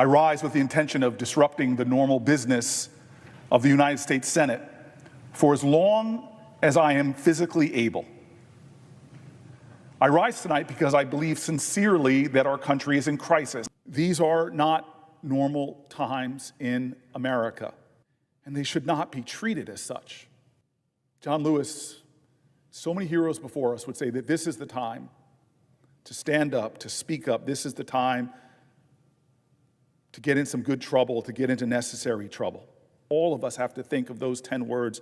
I rise with the intention of disrupting the normal business of the United States Senate for as long as I am physically able. I rise tonight because I believe sincerely that our country is in crisis. These are not normal times in America, and they should not be treated as such. John Lewis, so many heroes before us would say that this is the time to stand up, to speak up. This is the time to get in some good trouble, to get into necessary trouble. All of us have to think of those 10 words,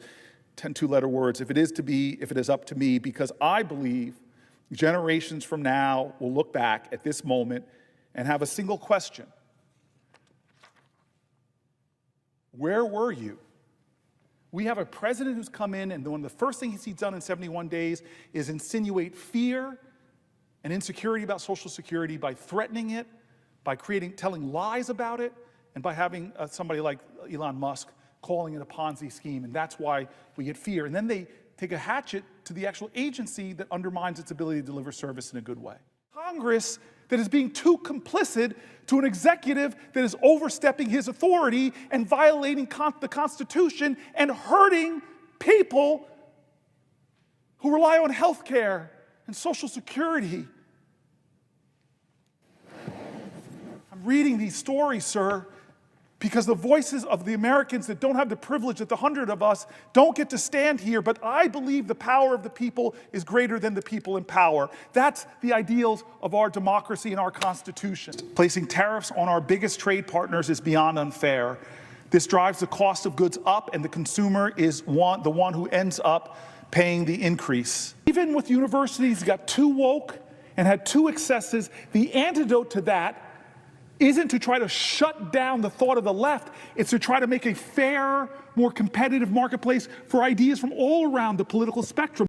10 two-letter words, if it is up to me, because I believe generations from now will look back at this moment and have a single question. Where were you? We have a president who's come in, and one of the first things he's done in 71 days is insinuate fear and insecurity about Social Security by threatening it, by telling lies about it, and by having somebody like Elon Musk calling it a Ponzi scheme, and that's why we get fear. And then they take a hatchet to the actual agency that undermines its ability to deliver service in a good way. Congress that is being too complicit to an executive that is overstepping his authority and violating the Constitution and hurting people who rely on health care and Social Security. I'm reading these stories, sir, because the voices of the Americans that don't have the privilege that the 100 of us don't get to stand here, but I believe the power of the people is greater than the people in power. That's the ideals of our democracy and our Constitution. Placing tariffs on our biggest trade partners is beyond unfair. This drives the cost of goods up, and the consumer is the one who ends up paying the increase. Even with universities that got too woke and had too excesses, the antidote to that isn't to try to shut down the thought of the left. It's to try to make a fair, more competitive marketplace for ideas from all around the political spectrum.